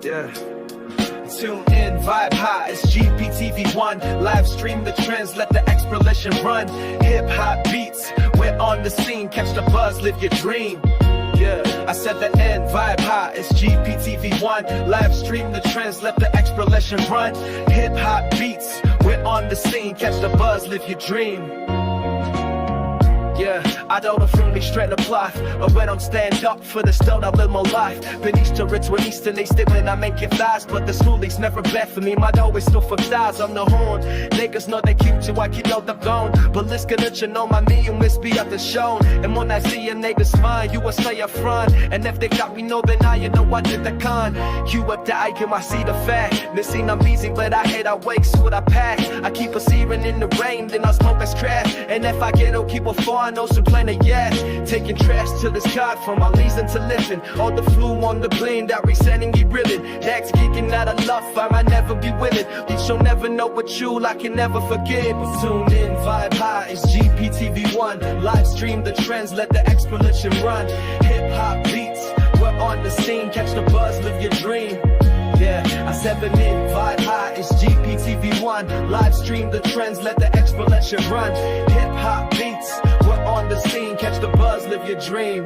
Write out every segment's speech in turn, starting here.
Yeah. Tune in, vibe high, it's GPTV1. Live stream the trends, let the exploration run. Hip hop beats, we're on the scene. Catch the buzz, live your dream. Yeah, I said the end, vibe high, it's GPTV1. Live stream the trends, let the exploration run. Hip hop beats, we're on the scene. Catch the buzz, live your dream. Yeah, I don't firmly straight the plot, but when I'm stand up for the stone, I live my life. Beneath the rich, when east and they stick when I make it fast. But the schoolies never bet for me, my always still for stars. I'm the horn, niggas know they cute you, I keep out the bone. But let's get it, you know my me, you must be up the show. And when I see a niggas smile, you will stay up front. And if they got me, know then I, you know I did the con. You up the icon, I see the fact. This ain't I'm easy, but I hate, I wake, so what I pack. I keep a searing in the rain, then I smoke as trash. And if I get, I'll keep a four. I know some planet, yeah. Taking trash till it's caught from my leasing to living. All the flu on the blame that resetting you reeling. That's kicking out of love, I might never be willing. You shall never know what you, I can never forget. But tune in, vibe high, it's GPTV1. Live stream the trends, let the exploration run. Hip hop beats, we're on the scene. Catch the buzz, live your dream. Yeah, I 7 in, vibe high, it's GPTV1. Live stream the trends, let the exploration run. Hip hop beats, we're on the scene. Catch the buzz, live your dream.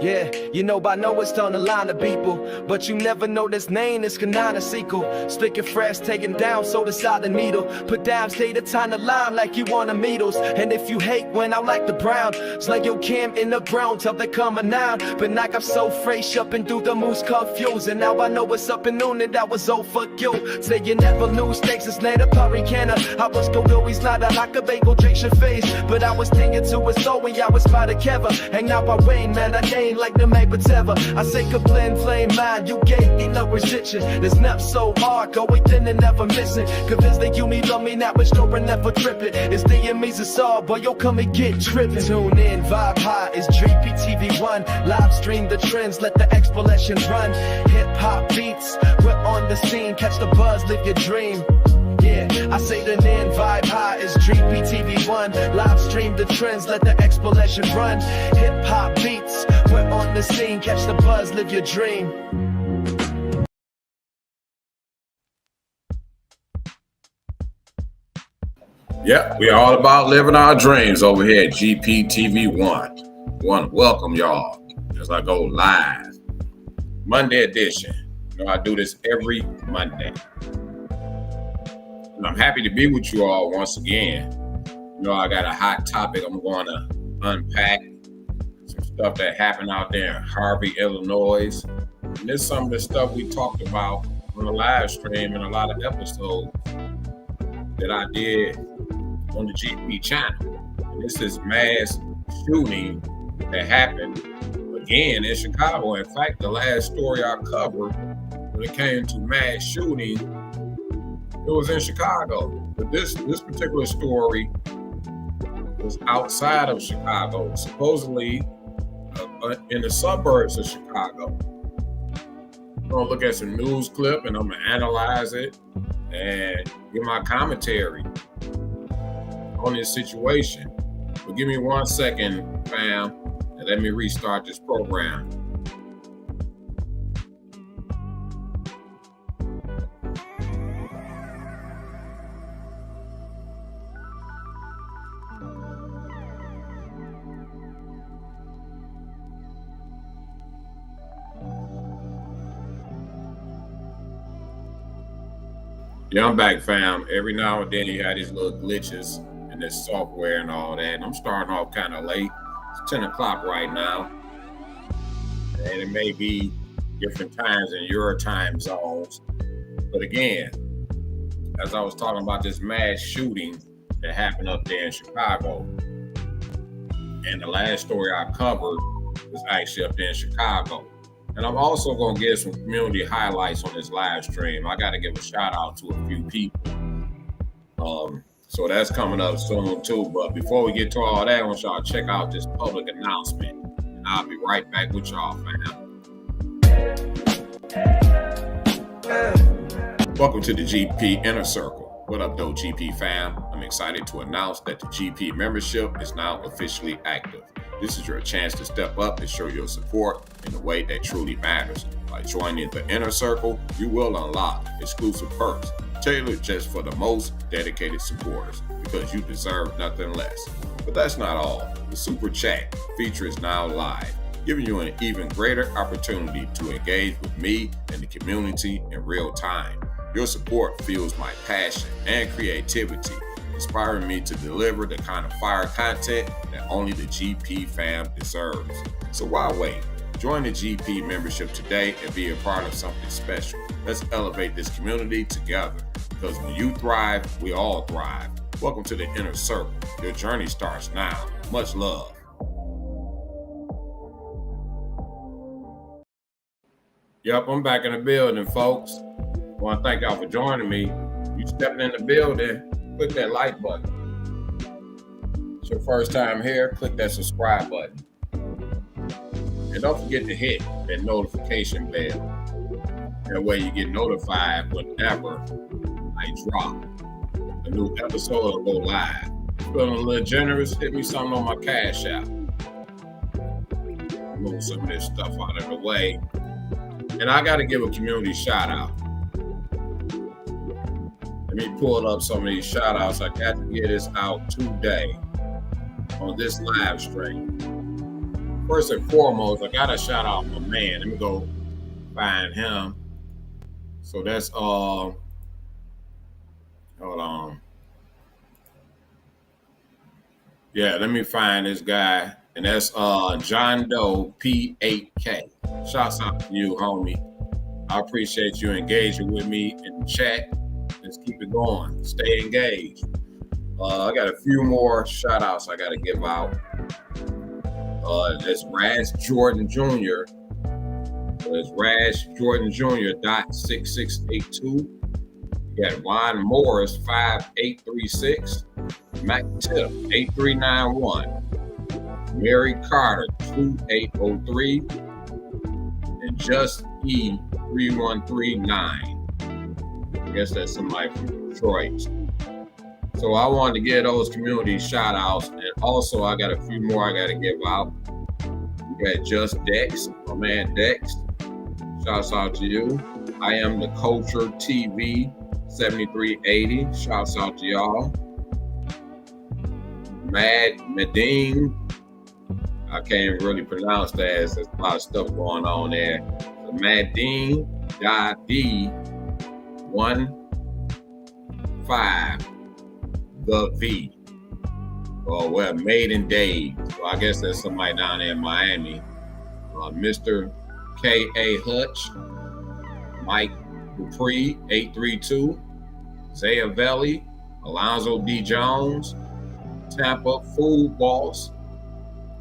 Yeah, you know by now it's on the line of people, but you never know this name is Kanana sequel. Stick it fresh, taken down, so decide the needle. Put down, stay the time to line like you want the needles. And if you hate when I like the brown, it's like your camp in the ground till they come a noun. But like I'm so fresh up and through the moose confused. And now I know what's up and noon and that was all fuck you. Say you never lose, takes us later, Parikana. I was go do, he's not a like a bagel, drink your face. But I was thinking to his soul when y'all was by the cover. And now I rain, man, I ain't like the make whatever. I say blend flame mind, you gave me no restriction. This nap so hard, go within and never missing. Convinced that you me love me now, but store and never tripping. It's the enemies it's all, boy, you'll come and get tripping. Tune in, vibe high, it's GPTV1. Live stream the trends, let the exploration run. Hip hop beats, we're on the scene. Catch the buzz, live your dream. Yeah, I say the name, vibe high, it's GPTV1. Live stream the trends, let the exploration run. Hip hop beats, we're on the scene. Catch the buzz, live your dream. Yeah, we all about living our dreams over here at GPTV1. Want to welcome y'all as I go live. Monday edition. You know, I do this every Monday. And I'm happy to be with you all once again. You know, I got a hot topic I'm going to unpack. Some stuff that happened out there in Harvey, Illinois. And this is some of the stuff we talked about on the live stream and a lot of episodes that I did on the GP channel. And this is mass shooting that happened again in Chicago. In fact, the last story I covered when it came to mass shooting, it was in Chicago. But this particular story was outside of Chicago, supposedly in the suburbs of Chicago. I'm gonna look at some news clip and I'm gonna analyze it and give my commentary on this situation. But give me 1 second, fam, and let me restart this program. Yeah, I'm back, fam. Every now and then you have these little glitches in this software and all that. And I'm starting off kind of late. It's 10 o'clock right now. And it may be different times in your time zones. But again, as I was talking about this mass shooting that happened up there in Chicago, and the last story I covered was actually up there in Chicago. And I'm also going to give some community highlights on this live stream. I got to give a shout out to a few people. So that's coming up soon too. But before we get to all that, I want y'all to check out this public announcement. And I'll be right back with y'all, fam. Welcome to the GP Inner Circle. What up, though, GP fam? I'm excited to announce that the GP membership is now officially active. This is your chance to step up and show your support in a way that truly matters. By joining the Inner Circle, you will unlock exclusive perks tailored just for the most dedicated supporters, because you deserve nothing less. But that's not all. The Super Chat feature is now live, giving you an even greater opportunity to engage with me and the community in real time. Your support fuels my passion and creativity, inspiring me to deliver the kind of fire content that only the GP fam deserves. So why wait? Join the GP membership today and be a part of something special. Let's elevate this community together, because when you thrive, we all thrive. Welcome to the Inner Circle. Your journey starts now. Much love. Yep, I'm back in the building, folks. I want to thank y'all for joining me. You stepping in the building, click that like button. It's your first time here, click that subscribe button. And don't forget to hit that notification bell. That way you get notified whenever I drop a new episode or go live. Feeling a little generous, hit me something on my Cash App. Move some of this stuff out of the way. And I got to give a community shout out. Let me pull up some of these shout outs. I got to get this out today on this live stream. First and foremost, I got to shout out my man. Let me go find him. So that's, hold on. Yeah, let me find this guy. And that's John Doe P8K. Shouts out to you, homie. I appreciate you engaging with me in the chat. Let's keep it going. Stay engaged. I got a few more shout outs I got to give out. That's Raz Jordan Jr. That's Raz Jordan Jr. .6682. You got Juan Morris 5836. Mac Tip 8391. Mary Carter 2803. And Just E 3139. I guess that's somebody from Detroit. So I wanted to get those community shout outs, and also I got a few more I got to give out. We got Just Dex, my man Dex. Shouts out to you. I Am the Culture TV 7380. Shouts out to y'all. Medine. I can't really pronounce that. There's a lot of stuff going on there. So Madine D15 the V. Well, Maiden Dave. So I guess that's somebody down there in Miami. Mr. K.A. Hutch, Mike Dupree, 832, Zaya Velli, Alonzo D. Jones, Tampa Food Boss.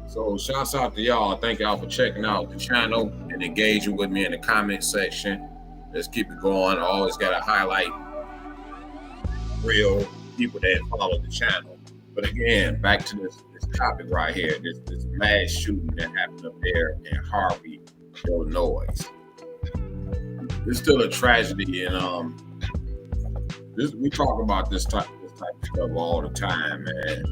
So shouts out to y'all. Thank y'all for checking out the channel and engaging with me in the comment section. Let's keep it going. I always got to highlight real people that follow the channel. But again, back to this topic right here, this mass shooting that happened up there in Harvey, Illinois. It's still a tragedy, and we talk about this type of stuff all the time, man.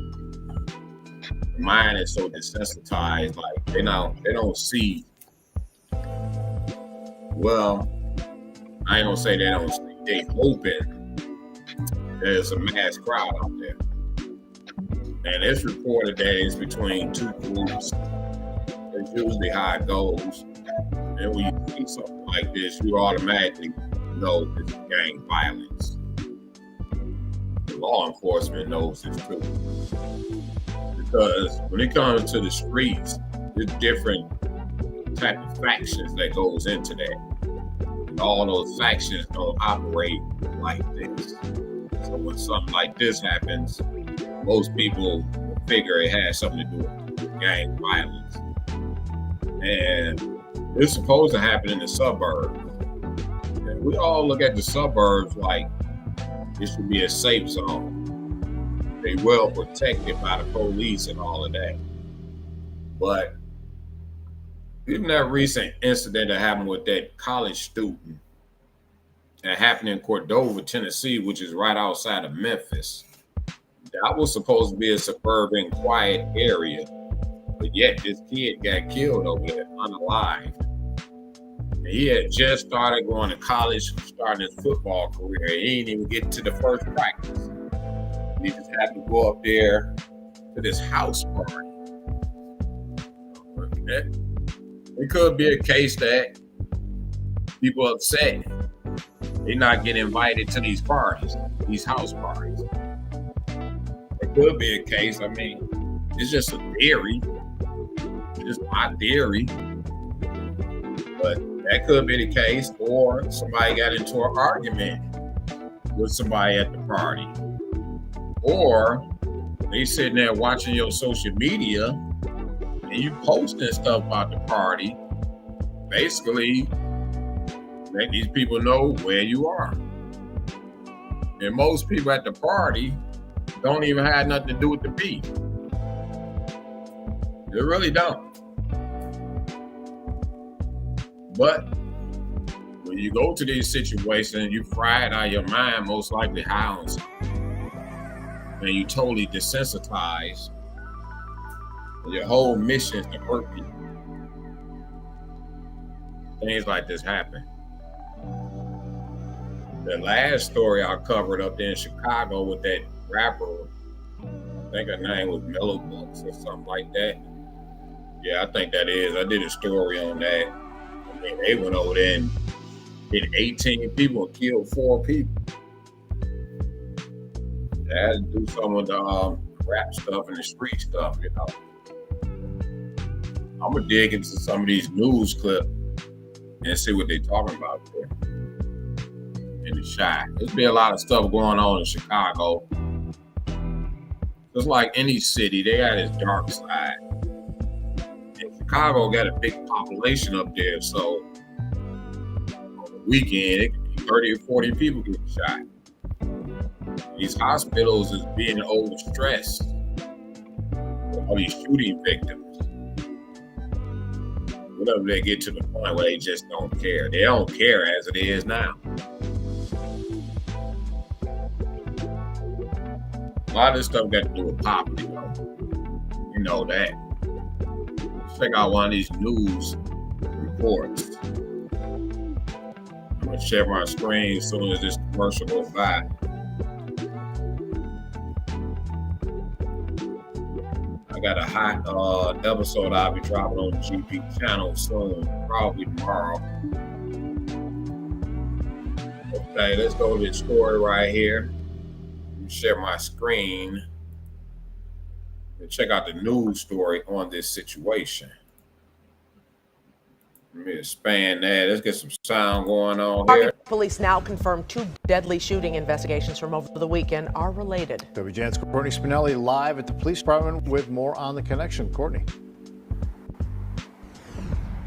The mind is so desensitized, like they don't see. Well, I ain't gonna say they don't see. They hoping there's a mass crowd out there. And it's reported that it's between two groups. That's usually how it goes. And when you see something like this, you automatically know it's gang violence. The law enforcement knows this too. Because when it comes to the streets, there's different type of factions that goes into that. And all those factions don't operate like this. So when something like this happens, most people figure it has something to do with gang violence. And it's supposed to happen in the suburbs. And we all look at the suburbs like it should be a safe zone. They well protected by the police and all of that. But even that recent incident that happened with that college student that happened in Cordova, Tennessee, which is right outside of Memphis. That was supposed to be a suburban, quiet area. But yet this kid got killed over there, unalived. And he had just started going to college, starting his football career. He didn't even get to the first practice. He just had to go up there to this house party. It could be a case that people upset they not get invited to these parties, these house parties. It could be a case. I mean, it's just a theory. It's just my theory. But that could be the case. Or somebody got into an argument with somebody at the party. Or they sitting there watching your social media and you posting stuff about the party. Basically, let these people know where you are. And most people at the party don't even have nothing to do with the beef. They really don't. But when you go to these situations, you fry it out of your mind, most likely high on something. And you totally desensitized. Your whole mission is to hurt people. Things like this happen. The last story I covered up there in Chicago with that rapper, I think her name was Mellow Books or something like that. Yeah, I think that is. I did a story on that. I mean, they went over there and hit 18 people and killed 4 people. They had to do some of the rap stuff and the street stuff, you know. I'm going to dig into some of these news clips and see what they're talking about there in the shot. There's been a lot of stuff going on in Chicago. Just like any city, they got its dark side. And Chicago got a big population up there, so on the weekend, it could be 30 or 40 people getting shot. These hospitals is being overstressed with all these shooting victims. Whenever they get to the point where they just don't care. They don't care as it is now. A lot of this stuff got to do with poverty, though. You know that. Check out one of these news reports. I'm going to share my screen as soon as this commercial goes by. I got a hot episode I'll be dropping on the GP channel soon, probably tomorrow. Okay, let's go to this story right here. Share my screen and check out the news story on this situation. Let me expand that. Let's get some sound going on here. Harvey police now confirm 2 deadly shooting investigations from over the weekend are related. WJN's Courtney Spinelli live at the police department with more on the connection. Courtney.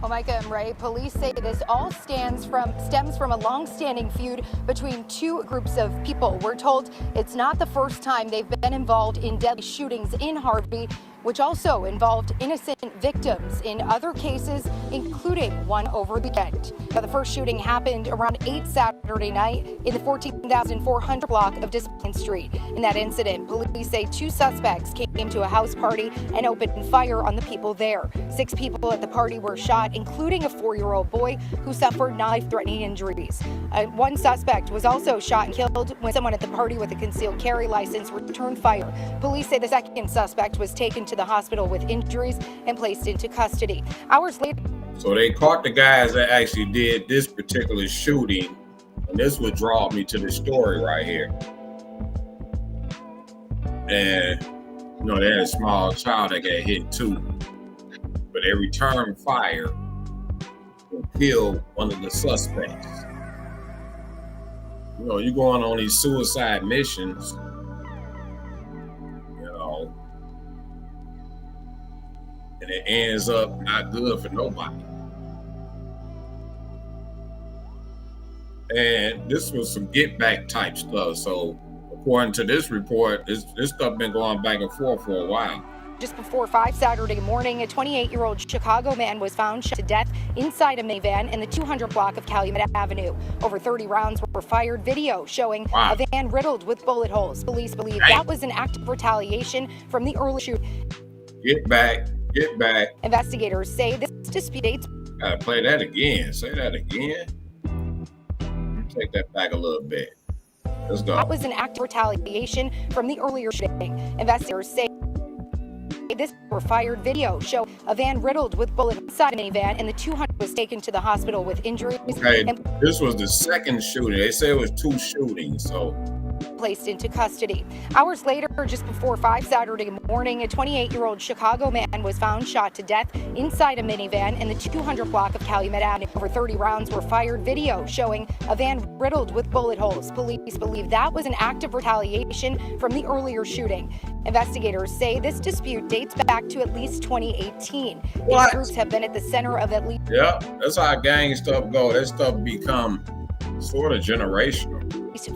Well, Micah and Ray, police say this all stems from a long-standing feud between 2 groups of people. We're told it's not the first time they've been involved in deadly shootings in Harvey, which also involved innocent victims in other cases, including one over the weekend. Now, the first shooting happened around 8 Saturday night in the 14,400 block of Discipline Street. In that incident, police say 2 suspects came to a house party and opened fire on the people there. 6 people at the party were shot, including a 4-year-old boy who suffered life-threatening injuries. One suspect was also shot and killed when someone at the party with a concealed carry license returned fire. Police say the second suspect was taken to the hospital with injuries and placed into custody. Hours later. So they caught the guys that actually did this particular shooting, and this would draw me to the story right here. And you know, they had a small child that got hit too, but they returned fire and killed one of the suspects. You know, you're going on these suicide missions, you know, and it ends up not good for nobody. And this was some get back type stuff. So according to this report, this stuff been going back and forth for a while. Just before 5 Saturday morning, a 28-year-old Chicago man was found shot to death inside a minivan in the 200 block of Calumet Avenue. Over 30 rounds were fired. Video showing a van riddled with bullet holes. Police believe that was an act of retaliation from the early shooting. Get back Get back. Investigators say this dispute dates. Gotta play that again. Say that again. Take that back a little bit. Let's go. That was an act of retaliation from the earlier shooting. Investigators say this fired video show a van riddled with bullets inside a minivan, and the 200 was taken to the hospital with injuries. Okay, this was the second shooting. They say it was 2 shootings, so placed into custody. Hours later, just before 5 Saturday morning, a 28-year-old Chicago man was found shot to death inside a minivan in the 200 block of Calumet Avenue. Over 30 rounds were fired. Video showing a van riddled with bullet holes. Police believe that was an act of retaliation from the earlier shooting. Investigators say this dispute dates back to at least 2018. These groups have been at the center of at least. Yeah, that's how gang stuff go. That stuff become sort of generational.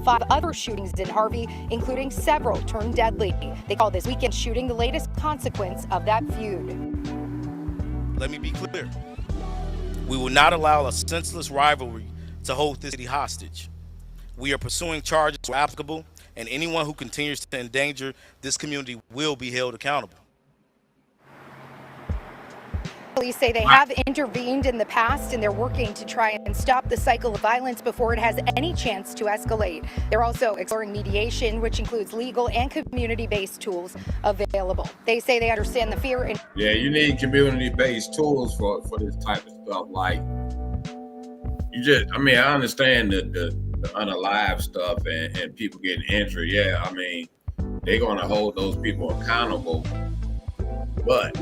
5 other shootings in Harvey, including several turned deadly. They call this weekend shooting the latest consequence of that feud. Let me be clear. We will not allow a senseless rivalry to hold this city hostage. We are pursuing charges where applicable, and anyone who continues to endanger this community will be held accountable. Police say they have intervened in the past, and they're working to try and stop the cycle of violence before it has any chance to escalate. They're also exploring mediation, which includes legal and community-based tools available. They say they understand the fear. Yeah, you need community-based tools for this type of stuff. Like, I understand the unalive stuff and people getting injured. Yeah, I mean, they're going to hold those people accountable. But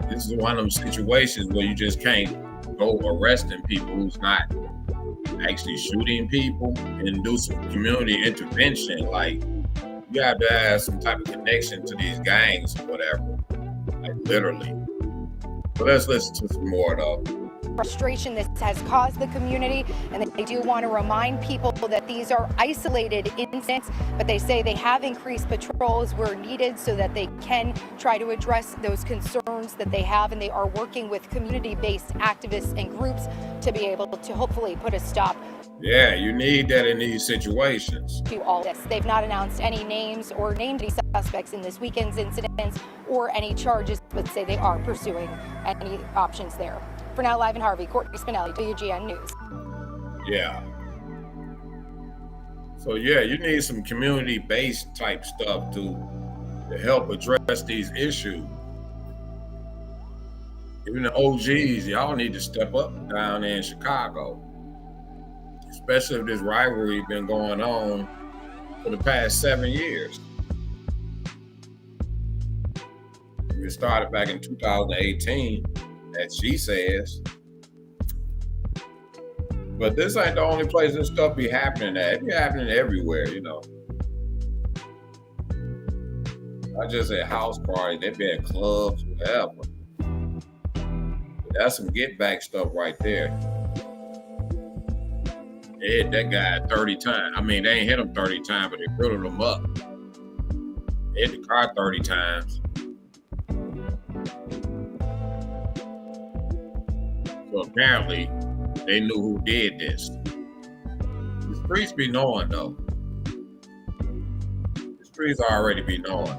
this is one of them situations where you just can't go arresting people who's not actually shooting people and do some community intervention. Like, you have to have some type of connection to these gangs or whatever, like literally. But let's listen to some more though. Frustration this has caused the community, and they do want to remind people that these are isolated incidents, but they say they have increased patrols where needed so that they can try to address those concerns that they have, and they are working with community-based activists and groups to be able to hopefully put a stop. Yeah, you need that in these situations. To all this, they've not announced any names or named any suspects in this weekend's incidents or any charges, but say they are pursuing any options there. For now, live in Harvey, Courtney Spinelli, WGN News. Yeah. So yeah, you need some community-based type stuff to help address these issues. Even the OGs, y'all need to step up down there in Chicago. Especially if this rivalry been going on for the past 7 years. It started back in 2018, as she says. But this ain't the only place this stuff be happening at. It be happening everywhere, you know. Not just at house parties, they be at clubs, whatever. But that's some get back stuff right there. They hit that guy 30 times. I mean, they ain't hit him 30 times, but they riddled him up. They hit the car 30 times. So apparently, they knew who did this. The streets be knowing, though. The streets already be knowing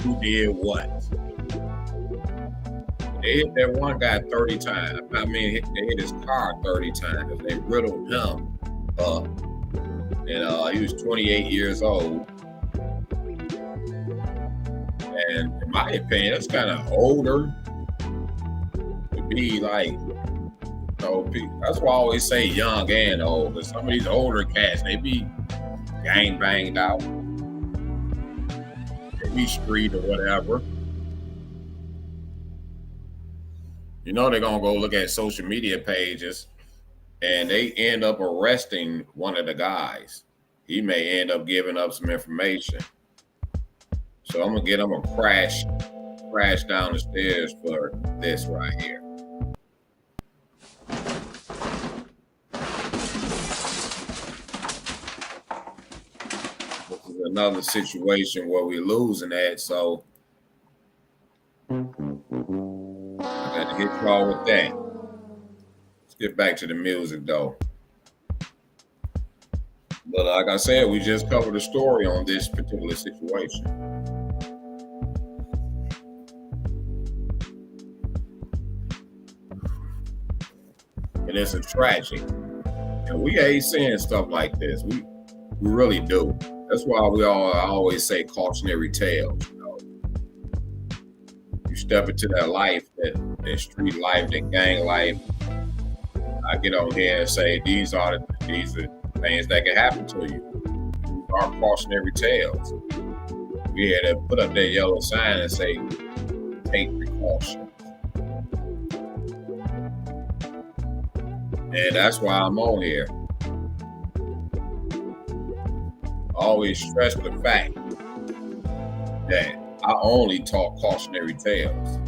who did what. They hit that one guy 30 times. I mean, they hit his car 30 times. They riddled him up. And he was 28 years old. And in my opinion, that's kind of older to be like, that's why I always say young and old. But some of these older cats, they be gang banged out. They be street or whatever. You know they're gonna go look at social media pages and they end up arresting one of the guys. He may end up giving up some information. So I'm gonna get him a crash down the stairs for this right here. This is another situation where we're losing at, so I got to hit y'all with that. Let's get back to the music though. But like I said, we just covered a story on this particular situation. and it's a tragedy. And we hate seeing stuff like this. We really do. That's why I always say cautionary tales. You know, you step into that life, that street life, that gang life. I get on here and say these are things that can happen to you. These are cautionary tales. We had to put up that yellow sign and say, take precautions. And that's why I'm on here. I always stress the fact that I only talk cautionary tales.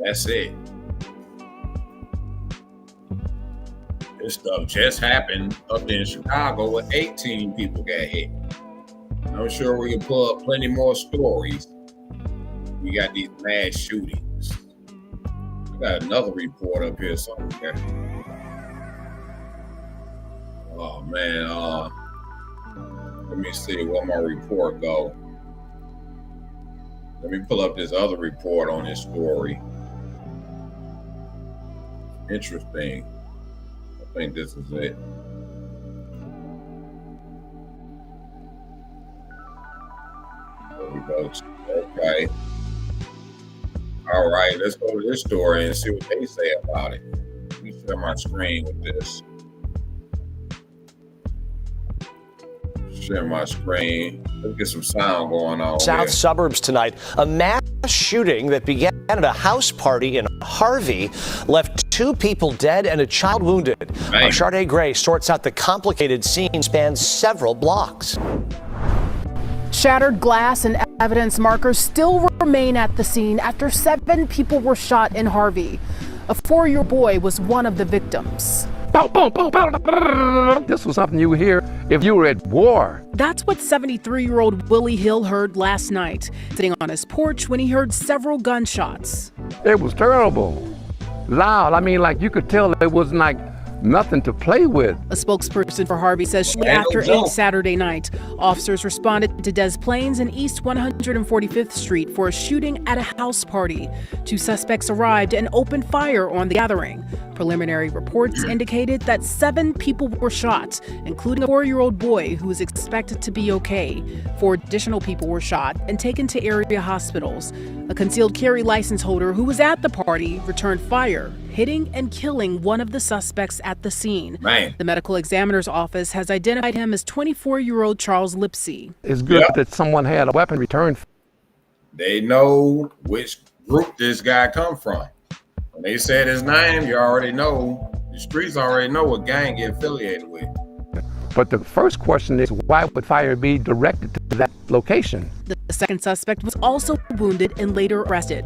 That's it. This stuff just happened up in Chicago where 18 people got hit. I'm sure we can pull up plenty more stories. We got these mass shootings. I got another report up here somewhere. Oh man, let me see where my report go. Let me pull up this other report on this story. Interesting. I think this is it. There we go. Okay. All right, let's go to this story and see what they say about it. Let me share my screen with this. Share my screen. Let's get some sound going on. South here. suburbs tonight. A mass shooting that began at a house party in Harvey left 2 people dead and a child wounded. Our Sade Gray sorts out the complicated scene spans several blocks. Shattered glass and evidence markers still remain at the scene after 7 people were shot in Harvey. A 4-year-old boy was one of the victims. This was something you would hear if you were at war. That's what 73-year-old Willie Hill heard last night, sitting on his porch when he heard several gunshots. It was terrible. Loud. I mean, like you could tell it wasn't like nothing to play with. A spokesperson for Harvey says after 8 Saturday night, officers responded to Des Plaines and East 145th Street for a shooting at a house party. 2 suspects arrived and opened fire on the gathering. Preliminary reports indicated that 7 people were shot, including a 4-year-old boy who is expected to be okay. 4 additional people were shot and taken to area hospitals. A concealed carry license holder who was at the party returned fire, hitting and killing one of the suspects at the scene. Man. The medical examiner's office has identified him as 24-year-old Charles Lipsy. It's good that someone had a weapon returned. They know which group this guy come from. When they said his name, you already know. The streets already know what gang get affiliated with. But the first question is, why would fire be directed to that location? The second suspect was also wounded and later arrested.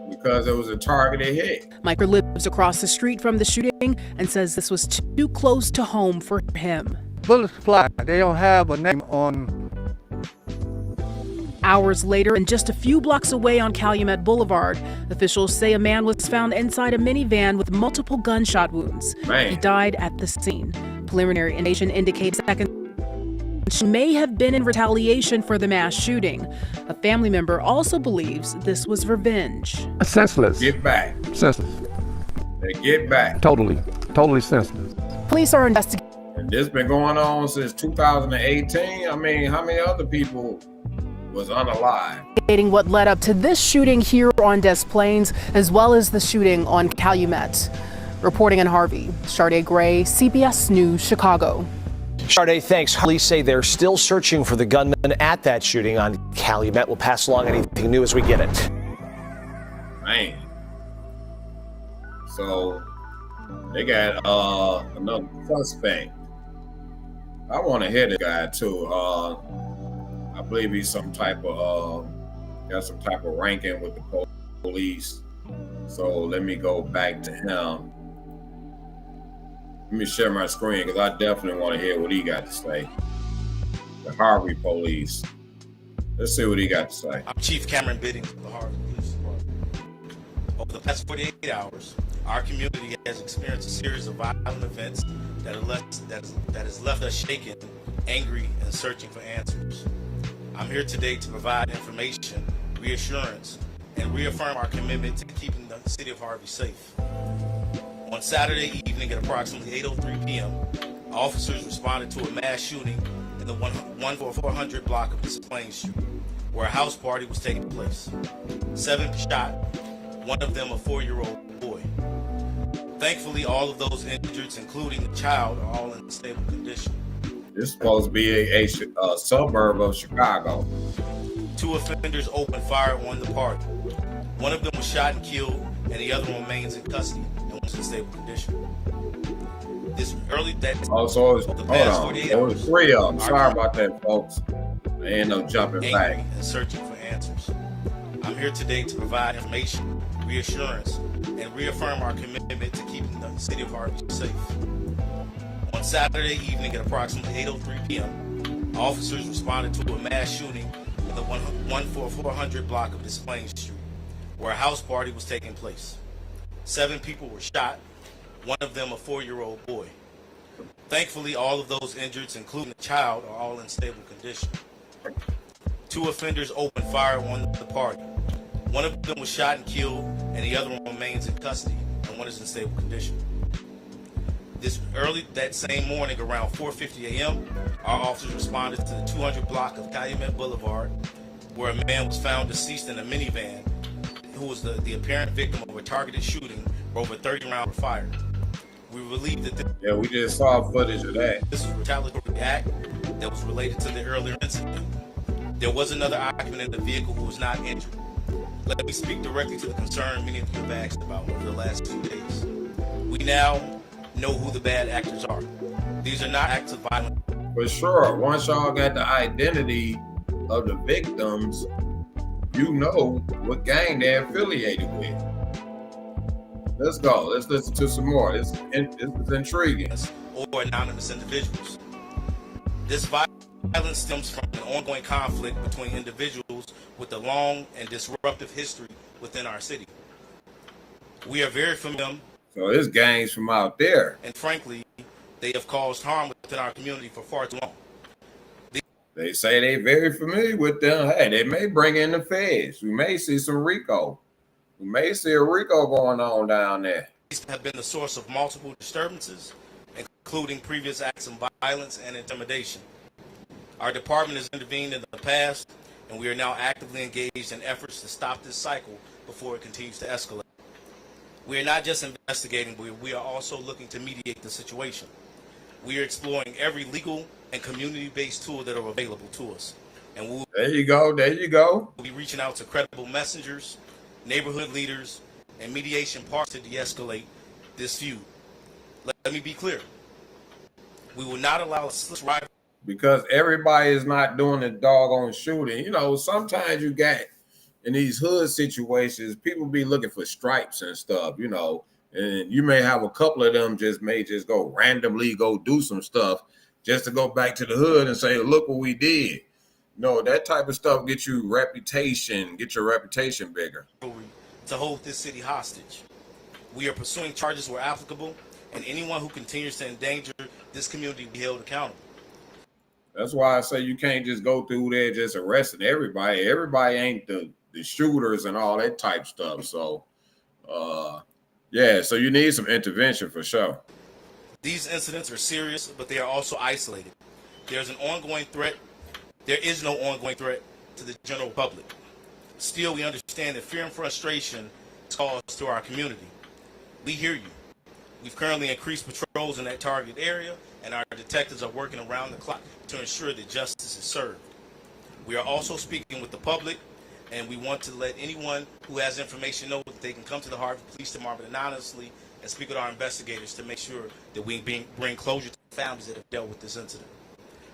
Because it was a targeted hit. Micah lives across the street from the shooting and says this was too close to home for him. Bullets fly. They don't have a name on. Hours later, and just a few blocks away on Calumet Boulevard, officials say a man was found inside a minivan with multiple gunshot wounds. Man. He died at the scene. Preliminary information indicates second may have been in retaliation for the mass shooting. A family member also believes this was revenge. Senseless. Get back. Senseless. They get back. Totally senseless. Police are investigating. And this been going on since 2018. I mean, how many other people was unalive? What led up to this shooting here on Des Plaines, as well as the shooting on Calumet. Reporting in Harvey, Sade Gray, CBS News, Chicago. Sade, thanks. Police say they're still searching for the gunman at that shooting on Calumet. We'll pass along anything new as we get it. Man. So they got another suspect. I want to hear the guy too. I believe he's some type of got some type of ranking with the police. So let me go back to him. Let me share my screen because I definitely want to hear what he got to say. The Harvey police. Let's see what he got to say. I'm Chief Cameron Bidding of the Harvey Police Department. Over the past 48 hours, our community has experienced a series of violent events that has left us shaken, angry, and searching for answers. I'm here today to provide information, reassurance, and reaffirm our commitment to keeping the city of Harvey safe. On Saturday evening at approximately 8:03 p.m., officers responded to a mass shooting in the 14400 block of Des Plaines Street, where a house party was taking place. 7 shot, one of them a 4-year-old boy. Thankfully, all of those injured, including the child, are all in stable condition. This is supposed to be a suburb of Chicago. 2 offenders opened fire on the party. One of them was shot and killed, and the other one remains in custody and was in stable condition. This early that Also, the past 48 there hours, was 3 of them. Sorry about that, folks. There ain't no jumping back. angry and searching for answers. I'm here today to provide information, reassurance, and reaffirm our commitment to keeping the city of Harvey safe. On Saturday evening at approximately 8:03 p.m., officers responded to a mass shooting in the 14400 block of Des Plaines Street, where a house party was taking place. 7 people were shot, one of them a 4-year-old boy. Thankfully, all of those injured, including the child, are all in stable condition. 2 offenders opened fire on the party. One of them was shot and killed, and the other one remains in custody, and one is in stable condition. This early that same morning, around 4:50 a.m., our officers responded to the 200 block of Calumet Boulevard, where a man was found deceased in a minivan, who was the apparent victim of a targeted shooting where over 30 rounds were fired. We believe that we just saw footage of that. This was a retaliatory act that was related to the earlier incident. There was another occupant in the vehicle who was not injured. Let me speak directly to the concern many of you have asked about over the last 2 days. We now know who the bad actors are. These are not acts of violence. For sure, once y'all got the identity of the victims, you know what gang they're affiliated with. Let's go. Let's listen to some more. This is intriguing. Or anonymous individuals. This violence stems from an ongoing conflict between individuals with a long and disruptive history within our city. We are very familiar. So this gangs from out there. And frankly, they have caused harm within our community for far too long. They say they're very familiar with them. Hey, they may bring in the feds. We may see some RICO. We may see a RICO going on down there. These have been the source of multiple disturbances, including previous acts of violence and intimidation. Our department has intervened in the past, and we are now actively engaged in efforts to stop this cycle before it continues to escalate. We are not just investigating, but we are also looking to mediate the situation. We are exploring every legal and community-based tool that are available to us. And we'll there you go. We'll be reaching out to credible messengers, neighborhood leaders, and mediation partners to de-escalate this feud. Let me be clear. We will not allow a slip rival. Because everybody is not doing the doggone shooting. You know, sometimes you got in these hood situations, people be looking for stripes and stuff, you know, and you may have a couple of them may just go randomly go do some stuff just to go back to the hood and say, look what we did. No, that type of stuff get your reputation bigger. To hold this city hostage. We are pursuing charges where applicable, and anyone who continues to endanger this community will be held accountable. That's why I say you can't just go through there just arresting everybody. Everybody ain't the shooters and all that type stuff. So, yeah, so you need some intervention for sure. These incidents are serious, but they are also isolated. There is no ongoing threat to the general public. Still, we understand that fear and frustration is caused to our community. We hear you. We've currently increased patrols in that target area, and our detectives are working around the clock to ensure that justice is served. We are also speaking with the public, and we want to let anyone who has information know that they can come to the Harvey Police Department anonymously and speak with our investigators to make sure that we bring closure to the families that have dealt with this incident.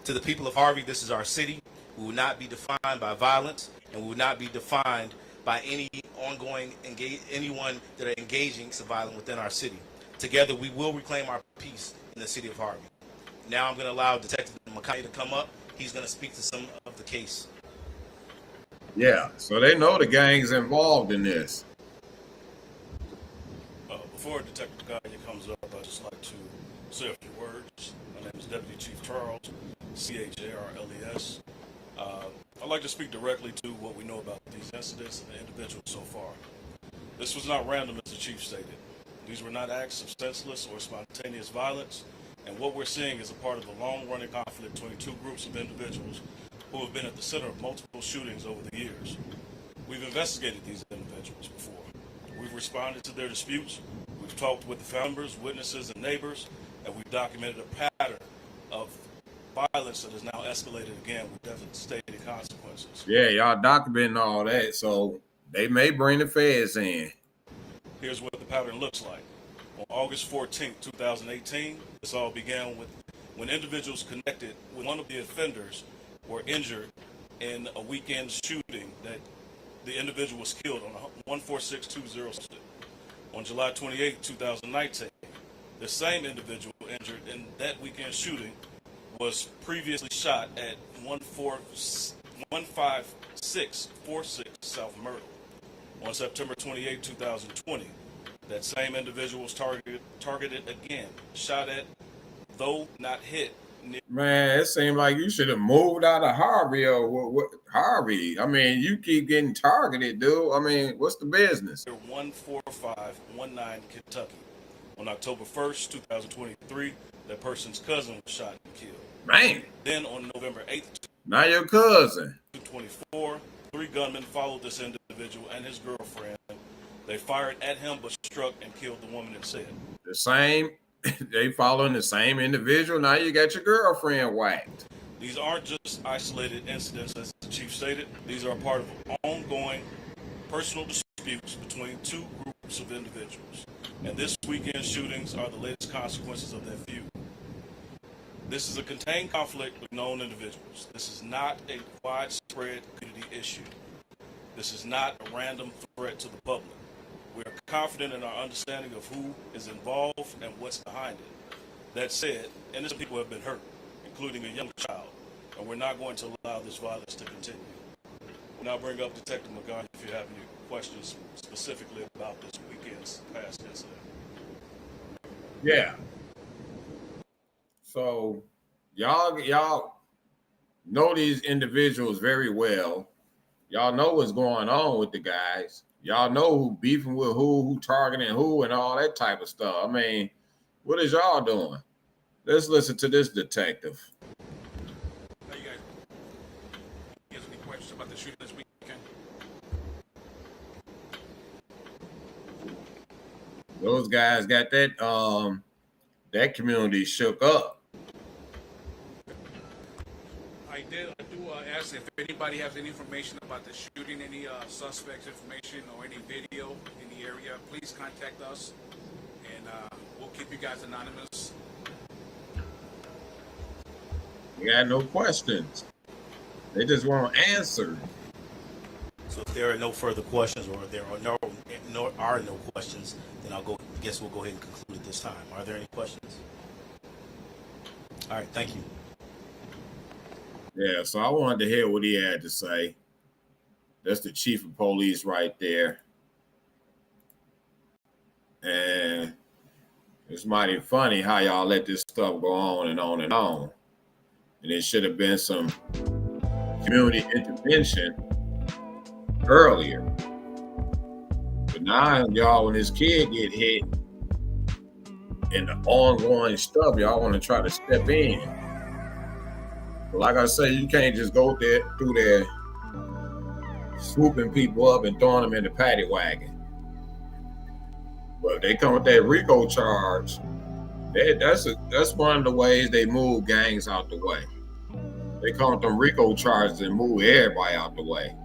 To the people of Harvey, this is our city. We will not be defined by violence, and we will not be defined by anyone that are engaging in violence within our city. Together, we will reclaim our peace in the city of Harvey. Now I'm going to allow Detective McKay to come up. He's going to speak to some of the case. Yeah, so they know the gang's involved in this. Before Detective Gaya comes up, I'd just like to say a few words. My name is Deputy Chief Charles, CHARLES. I'd like to speak directly to what we know about these incidents and the individuals so far. This was not random, as the Chief stated. These were not acts of senseless or spontaneous violence, and what we're seeing is a part of a long-running conflict between two groups of individuals who have been at the center of multiple shootings over the years. We've investigated these individuals before. We've responded to their disputes. We've talked with the family members, witnesses, and neighbors, and we've documented a pattern of violence that has now escalated again with devastating consequences. Yeah, y'all documenting all that, so they may bring the feds in. Here's what the pattern looks like. On August 14, 2018, this all began with when individuals connected with one of the offenders were injured in a weekend shooting that the individual was killed on 14620. On July 28, 2019, the same individual injured in that weekend shooting was previously shot at 15646 South Myrtle. On September 28, 2020, that same individual was targeted again, shot at, though not hit. Man, it seemed like you should have moved out of Harvey or what Harvey. I mean, you keep getting targeted, dude. I mean, what's the business? 14519 Kentucky. On October 1st, 2023, that person's cousin was shot and killed. Man. Then on November 8th, now your cousin. 2024, 3 gunmen followed this individual and his girlfriend. They fired at him but struck and killed the woman instead. The same. They following the same individual. Now you got your girlfriend whacked. These aren't just isolated incidents, as the chief stated. These are a part of ongoing personal disputes between two groups of individuals. And this weekend shootings are the latest consequences of that feud. This is a contained conflict with known individuals. This is not a widespread community issue. This is not a random threat to the public. We are confident in our understanding of who is involved and what's behind it. That said, innocent people have been hurt, including a young child, and we're not going to allow this violence to continue. We'll now bring up Detective McGarry if you have any questions specifically about this weekend's past incident. Yeah. So y'all know these individuals very well. Y'all know what's going on with the guys. Y'all know who beefing with who targeting who, and all that type of stuff. I mean, what is y'all doing? Let's listen to this detective. How you guys? You guys have any questions about the shooting this weekend? Those guys got that community shook up. I do ask if anybody has any information about the shooting, any suspects information or any video in the area, please contact us, and we'll keep you guys anonymous. We got no questions. They just want answers. So if there are no further questions, or there are no questions, then I guess we'll go ahead and conclude at this time. Are there any questions? All right, thank you. Yeah, so I wanted to hear what he had to say. That's the chief of police right there. And it's mighty funny how y'all let this stuff go on and on and on. And it should have been some community intervention earlier. But now y'all, when this kid get hit and the ongoing stuff, y'all want to try to step in. But like I say, you can't just go through there swooping people up and throwing them in the paddy wagon. But if they come with that RICO charge, that's one of the ways they move gangs out the way. They come with them RICO charges and move everybody out the way.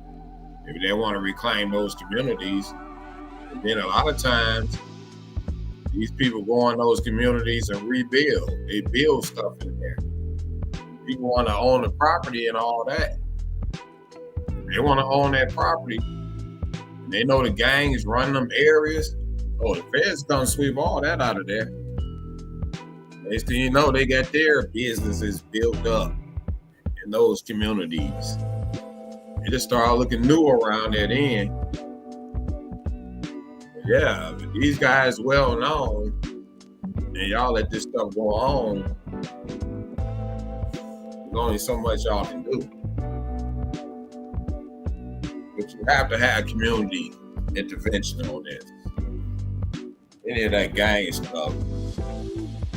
If they want to reclaim those communities, and then a lot of times these people go in those communities and rebuild. They build stuff in there. People want to own the property and all that. They want to own that property. And they know the gangs run them areas. Oh, the feds come sweep all that out of there. Next thing you know, they got their businesses built up in those communities. They just start looking new around that end. Yeah, these guys well known, and y'all let this stuff go on. There's only so much y'all can do. But you have to have community intervention on this. any of that gang stuff.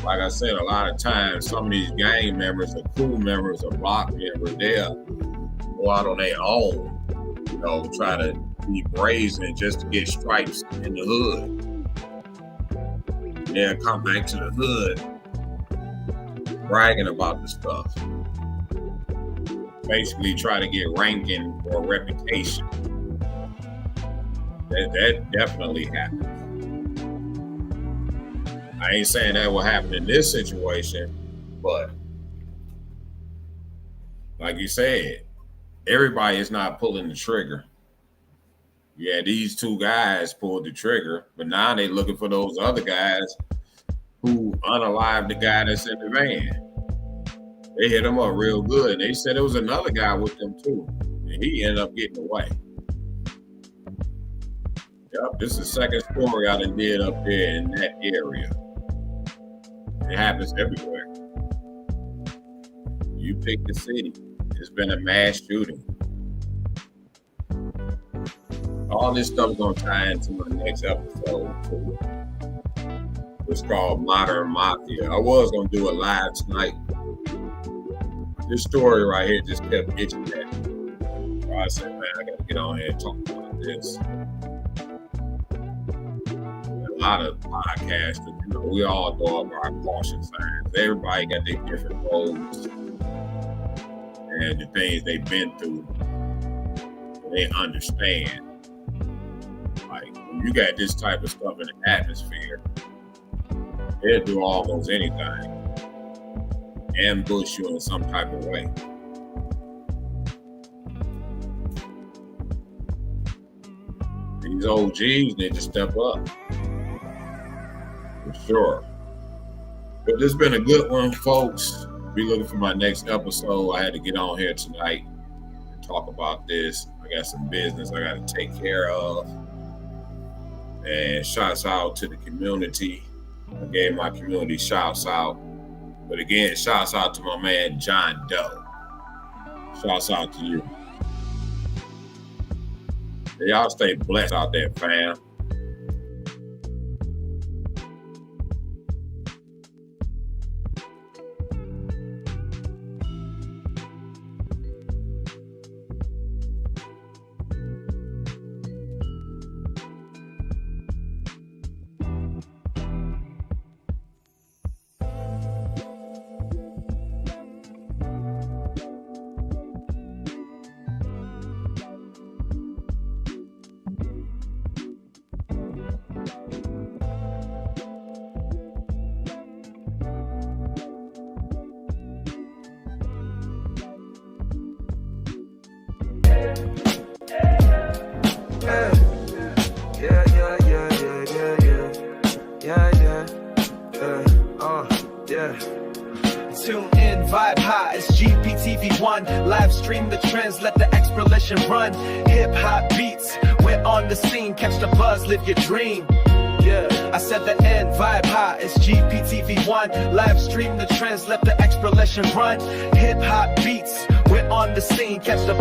Like I said, a lot of times, some of these gang members or crew members or block members, they'll go out on their own, you know, try to be brazen just to get stripes in the hood. They'll come back to the hood bragging about the stuff. Basically try to get ranking or reputation. That definitely happens. I ain't saying that will happen in this situation, but like you said, everybody is not pulling the trigger. Yeah, these two guys pulled the trigger, but now they looking for those other guys who unalived the guy that's in the van. They hit him up real good, and they said there was another guy with them too, and he ended up getting away. Yep, this is the second story I done did up there in that area. It happens everywhere. You pick the city. It's been a mass shooting. All this stuff is gonna tie into my next episode too. It's called Modern Mafia. I was gonna do it live tonight. This story right here just kept itching at me. So I said, man, I gotta get on here and talk about this. A lot of podcasters, you know, we all throw up our caution signs. Everybody got their different roles and the things they've been through. They understand. Like, when you got this type of stuff in the atmosphere, they'll do almost anything. Ambush you in some type of way. These OGs need to step up. For sure. But this has been a good one, folks. Be looking for my next episode. I had to get on here tonight and talk about this. I got some business I got to take care of. And shouts out to the community. I gave my community shouts out. But again, shouts out to my man, John Doe. Shouts out to you. Y'all stay blessed out there, fam. Tune in, vibe high, it's GPTV1. Live stream the trends, let the exploration run. Hip hop beats, we're on the scene. Catch the buzz, live your dream. Yeah, I said the end, vibe high, it's GPTV1. Live stream the trends, let the exploration run. Hip hop beats, we're on the scene. Catch the